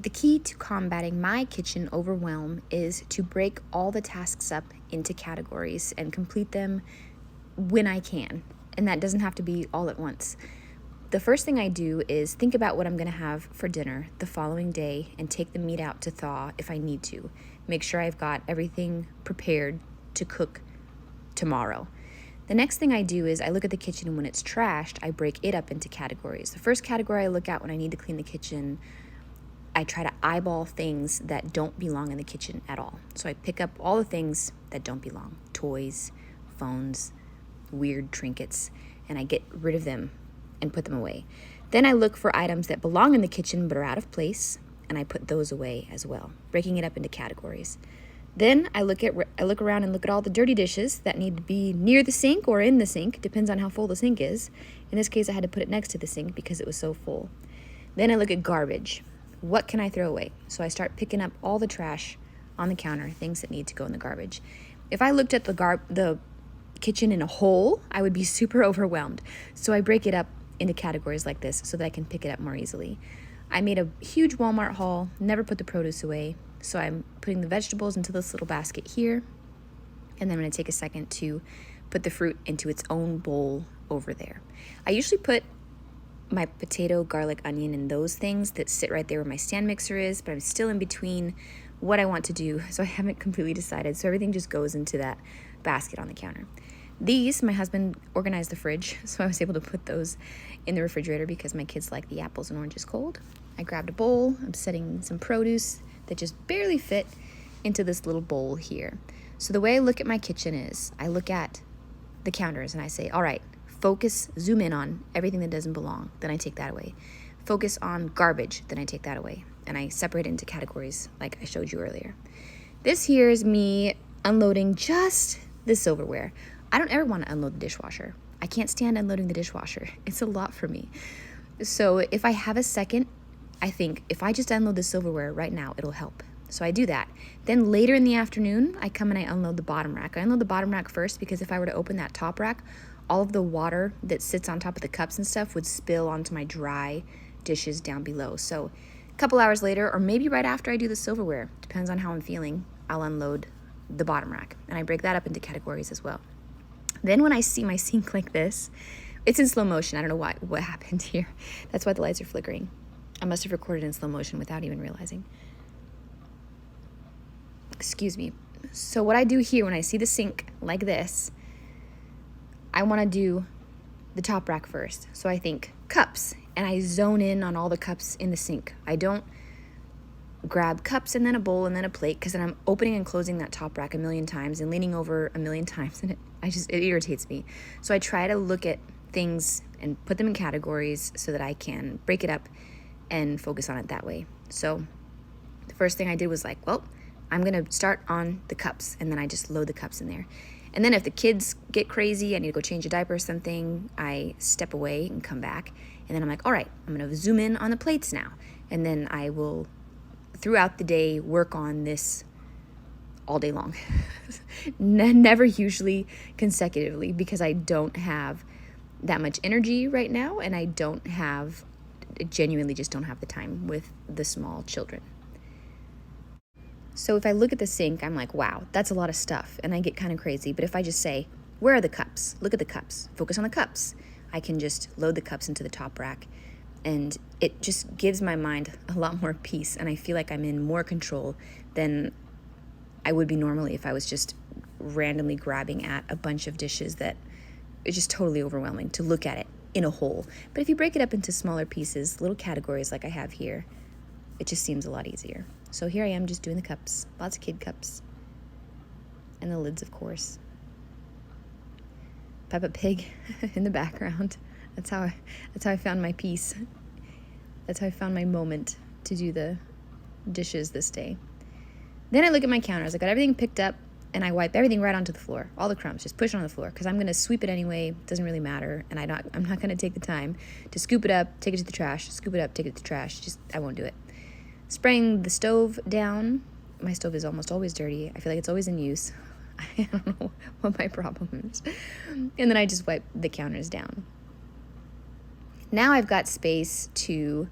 The key to combating my kitchen overwhelm is to break all the tasks up into categories and complete them when I can. And that doesn't have to be all at once. The first thing I do is think about what I'm going to have for dinner the following day and take the meat out to thaw if I need to. Make sure I've got everything prepared to cook tomorrow. The next thing I do is I look at the kitchen, and when it's trashed, I break it up into categories. The first category I look at when I need to clean the kitchen, I try to eyeball things that don't belong in the kitchen at all. So I pick up all the things that don't belong, toys, phones, weird trinkets, and I get rid of them and put them away. Then I look for items that belong in the kitchen but are out of place, and I put those away as well, breaking it up into categories. Then I look around and look at all the dirty dishes that need to be near the sink or in the sink, depends on how full the sink is. In this case, I had to put it next to the sink because it was so full. Then I look at garbage. What can I throw away? So I start picking up all the trash on the counter, things that need to go in the garbage. If I looked at the kitchen in a whole, I would be super overwhelmed. So I break it up into categories like this so that I can pick it up more easily. I made a huge Walmart haul, never put the produce away. So I'm putting the vegetables into this little basket here. And then I'm going to take a second to put the fruit into its own bowl over there. I usually put my potato, garlic, onion, and those things that sit right there where my stand mixer is, but I'm still in between what I want to do, so I haven't completely decided. So everything just goes into that basket on the counter. These, my husband organized the fridge, so I was able to put those in the refrigerator because my kids like the apples and oranges cold. I grabbed a bowl. I'm setting some produce that just barely fit into this little bowl here. So the way I look at my kitchen is I look at the counters and I say, all right, focus, zoom in on everything that doesn't belong. Then I take that away. Focus on garbage. Then I take that away. And I separate it into categories like I showed you earlier. This here is me unloading just the silverware. I don't ever want to unload the dishwasher. I can't stand unloading the dishwasher. It's a lot for me. So if I have a second, I think if I just unload the silverware right now, it'll help. So I do that. Then later in the afternoon, I come and I unload the bottom rack. I unload the bottom rack first because if I were to open that top rack, all of the water that sits on top of the cups and stuff would spill onto my dry dishes down below. So a couple hours later, or maybe right after I do the silverware, depends on how I'm feeling, I'll unload the bottom rack. And I break that up into categories as well. Then when I see my sink like this, it's in slow motion. I don't know what happened here. That's why the lights are flickering. I must have recorded in slow motion without even realizing. Excuse me. So what I do here when I see the sink like this, I want to do the top rack first. So I think cups, and I zone in on all the cups in the sink. I don't grab cups and then a bowl and then a plate, because then I'm opening and closing that top rack a million times and leaning over a million times, and it irritates me. So I try to look at things and put them in categories so that I can break it up and focus on it that way. So the first thing I did was like, well, I'm going to start on the cups, and then I just load the cups in there. And then if the kids get crazy, I need to go change a diaper or something, I step away and come back. And then I'm like, all right, I'm going to zoom in on the plates now. And then I will, throughout the day, work on this all day long. Never usually consecutively, because I don't have that much energy right now, and I genuinely just don't have the time with the small children. So if I look at the sink, I'm like, wow, that's a lot of stuff, and I get kind of crazy. But if I just say, where are the cups? Look at the cups. Focus on the cups. I can just load the cups into the top rack, and it just gives my mind a lot more peace, and I feel like I'm in more control than I would be normally if I was just randomly grabbing at a bunch of dishes that is just totally overwhelming to look at it in a whole. But if you break it up into smaller pieces, little categories like I have here, it just seems a lot easier. So here I am just doing the cups, lots of kid cups, and the lids, of course. Peppa Pig in the background. That's how I found my peace. That's how I found my moment to do the dishes this day. Then I look at my counters. I got everything picked up, and I wipe everything right onto the floor. All the crumbs, just push it on the floor, because I'm going to sweep it anyway. It doesn't really matter, and I'm not going to take the time to scoop it up, take it to the trash, scoop it up, take it to the trash. I won't do it. Spraying the stove down. My stove is almost always dirty. I feel like it's always in use. I don't know what my problem is. And then I just wipe the counters down. Now I've got space to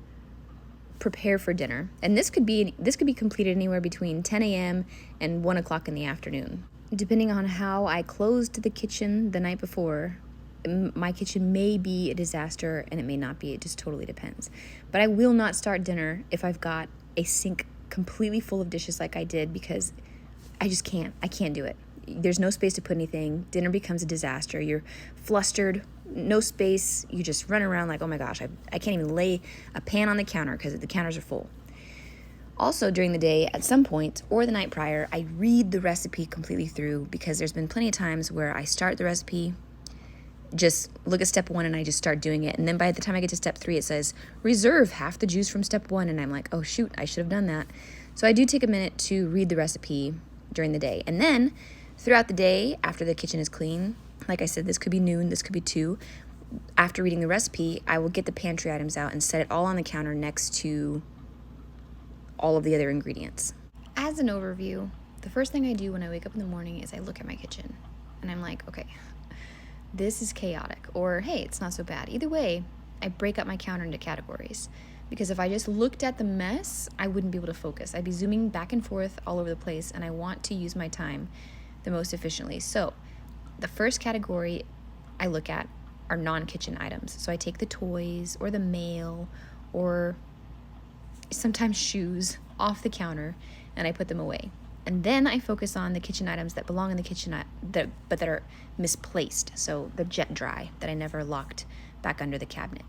prepare for dinner. And this could be completed anywhere between 10 a.m. and 1 o'clock in the afternoon. Depending on how I closed the kitchen the night before, my kitchen may be a disaster and it may not be. It just totally depends. But I will not start dinner if I've got a sink completely full of dishes like I did, because I just can't. I can't do it. There's no space to put anything. Dinner becomes a disaster. You're flustered, no space. You just run around like, oh my gosh, I can't even lay a pan on the counter because the counters are full. Also, during the day, at some point, or the night prior, I read the recipe completely through, because there's been plenty of times where I start the recipe, just look at step 1 and I just start doing it. And then by the time I get to step 3, it says, reserve half the juice from step 1. And I'm like, oh shoot, I should have done that. So I do take a minute to read the recipe during the day. And then throughout the day, after the kitchen is clean, like I said, this could be noon, this could be 2. After reading the recipe, I will get the pantry items out and set it all on the counter next to all of the other ingredients. As an overview, the first thing I do when I wake up in the morning is I look at my kitchen and I'm like, okay, this is chaotic, or hey, it's not so bad. Either way, I break up my counter into categories, because if I just looked at the mess, I wouldn't be able to focus. I'd be zooming back and forth all over the place, and I want to use my time the most efficiently. So the first category I look at are non-kitchen items. So I take the toys or the mail or sometimes shoes off the counter and I put them away. And then I focus on the kitchen items that belong in the kitchen, but that are misplaced. So the jet dry that I never locked back under the cabinet.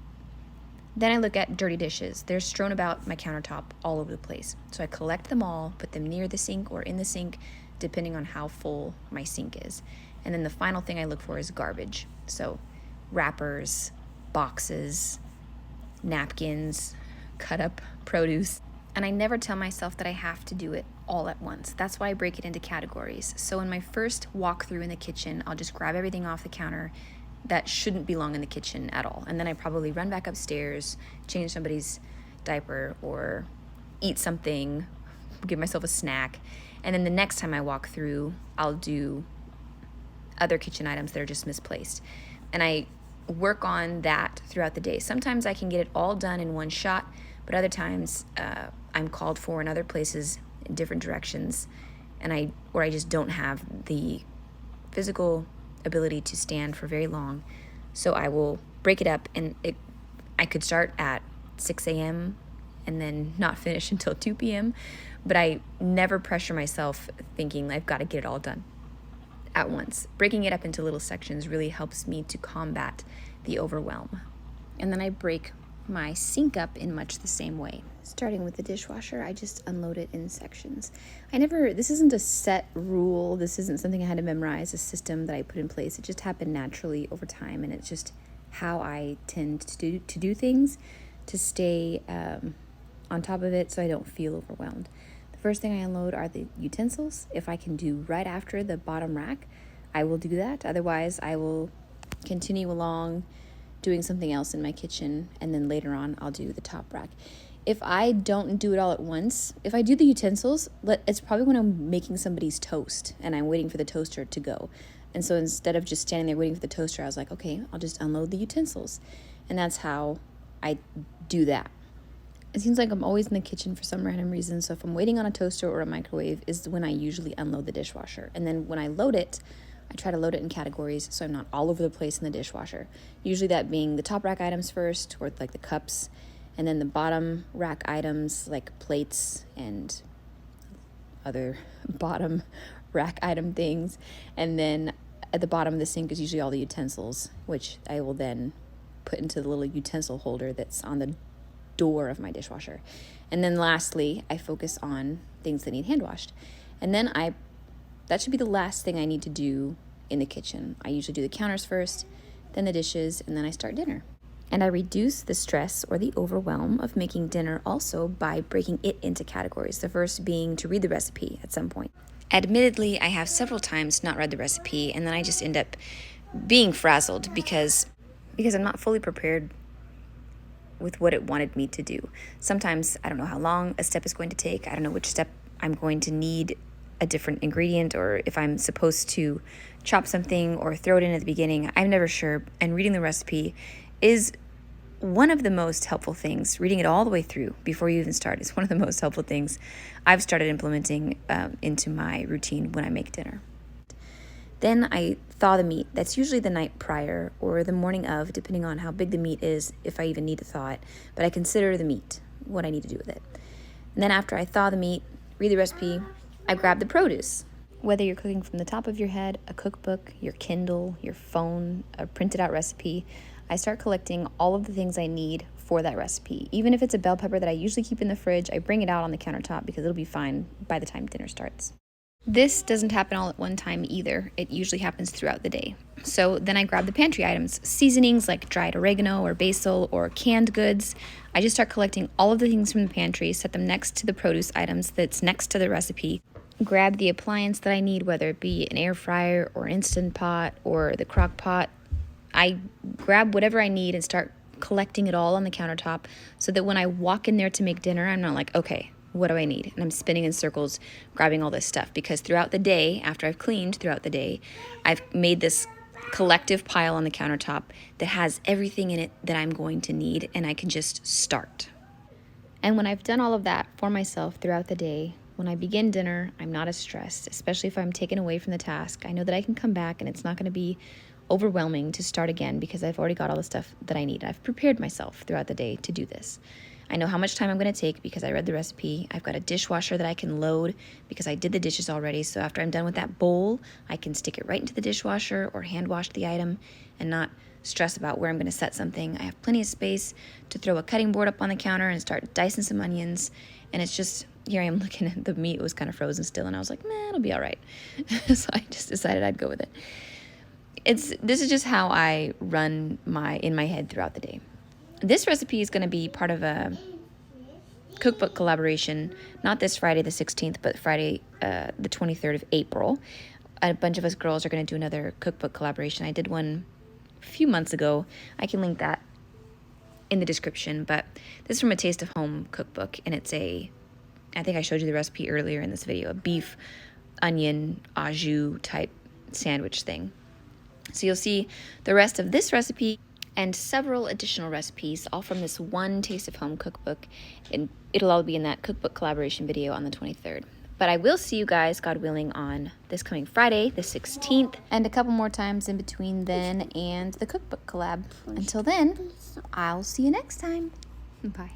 Then I look at dirty dishes. They're strewn about my countertop all over the place. So I collect them all, put them near the sink or in the sink, depending on how full my sink is. And then the final thing I look for is garbage. So wrappers, boxes, napkins, cut up produce. And I never tell myself that I have to do it all at once. That's why I break it into categories. So in my first walkthrough in the kitchen, I'll just grab everything off the counter that shouldn't belong in the kitchen at all. And then I probably run back upstairs, change somebody's diaper, or eat something, give myself a snack. And then the next time I walk through, I'll do other kitchen items that are just misplaced. And I work on that throughout the day. Sometimes I can get it all done in one shot, but other times I'm called for in other places in different directions, and I just don't have the physical ability to stand for very long. So I will break it up, and I could start at 6 a.m. and then not finish until 2 p.m., but I never pressure myself thinking I've got to get it all done at once. Breaking it up into little sections really helps me to combat the overwhelm. And then I break my sink up in much the same way. Starting with the dishwasher, I just unload it in sections. This isn't a set rule. This isn't something I had to memorize, a system that I put in place. It just happened naturally over time, and it's just how I tend to do things, to stay on top of it so I don't feel overwhelmed. The first thing I unload are the utensils. If I can do right after the bottom rack, I will do that. Otherwise, I will continue along doing something else in my kitchen, and then later on I'll do the top rack. If I don't do it all at once, if I do the utensils, it's probably when I'm making somebody's toast and I'm waiting for the toaster to go. And so instead of just standing there waiting for the toaster, I was like, okay, I'll just unload the utensils. And that's how I do that. It seems like I'm always in the kitchen for some random reason. So if I'm waiting on a toaster or a microwave is when I usually unload the dishwasher. And then when I load it, I try to load it in categories so I'm not all over the place in the dishwasher. Usually that being the top rack items first, or like the cups, and then the bottom rack items like plates and other bottom rack item things. And then at the bottom of the sink is usually all the utensils, which I will then put into the little utensil holder that's on the door of my dishwasher. And then lastly, I focus on things that need hand washed. And then that should be the last thing I need to do in the kitchen. I usually do the counters first, then the dishes, and then I start dinner. And I reduce the stress or the overwhelm of making dinner also by breaking it into categories. The first being to read the recipe at some point. Admittedly, I have several times not read the recipe, and then I just end up being frazzled because I'm not fully prepared with what it wanted me to do. Sometimes I don't know how long a step is going to take. I don't know which step I'm going to need a different ingredient, or if I'm supposed to chop something or throw it in at the beginning. I'm never sure. And reading the recipe is one of the most helpful things, reading it all the way through before you even start, is one of the most helpful things I've started implementing into my routine when I make dinner. Then I thaw the meat. That's usually the night prior or the morning of, depending on how big the meat is, if I even need to thaw it. But I consider the meat, what I need to do with it. And then after I thaw the meat, read the recipe, I grab the produce. Whether you're cooking from the top of your head, a cookbook, your Kindle, your phone, a printed out recipe, I start collecting all of the things I need for that recipe. Even if it's a bell pepper that I usually keep in the fridge, I bring it out on the countertop because it'll be fine by the time dinner starts. This doesn't happen all at one time either. It usually happens throughout the day. So then I grab the pantry items, seasonings like dried oregano or basil or canned goods. I just start collecting all of the things from the pantry, set them next to the produce items that's next to the recipe, grab the appliance that I need, whether it be an air fryer or Instant Pot or the crock pot. I grab whatever I need and start collecting it all on the countertop so that when I walk in there to make dinner, I'm not like, okay, what do I need? And I'm spinning in circles, grabbing all this stuff, because throughout the day, after I've cleaned throughout the day, I've made this collective pile on the countertop that has everything in it that I'm going to need, and I can just start. And when I've done all of that for myself throughout the day, when I begin dinner, I'm not as stressed, especially if I'm taken away from the task. I know that I can come back and it's not going to be overwhelming to start again because I've already got all the stuff that I need. I've prepared myself throughout the day to do this. I know how much time I'm going to take because I read the recipe. I've got a dishwasher that I can load because I did the dishes already. So after I'm done with that bowl, I can stick it right into the dishwasher or hand wash the item and not stress about where I'm going to set something. I have plenty of space to throw a cutting board up on the counter and start dicing some onions. And it's just, here I am looking at the meat. It was kind of frozen still. And I was like, man, it'll be all right. So I just decided I'd go with it. This is just how I run in my head throughout the day. This recipe is going to be part of a cookbook collaboration, not this Friday the 16th, but Friday the 23rd of April. A bunch of us girls are going to do another cookbook collaboration. I did one a few months ago. I can link that in the description, but this is from a Taste of Home cookbook, and it's I think I showed you the recipe earlier in this video, a beef, onion, au jus type sandwich thing. So you'll see the rest of this recipe and several additional recipes, all from this one Taste of Home cookbook, and it'll all be in that cookbook collaboration video on the 23rd. But I will see you guys, God willing, on this coming Friday, the 16th, and a couple more times in between then and the cookbook collab. Until then, I'll see you next time. Bye.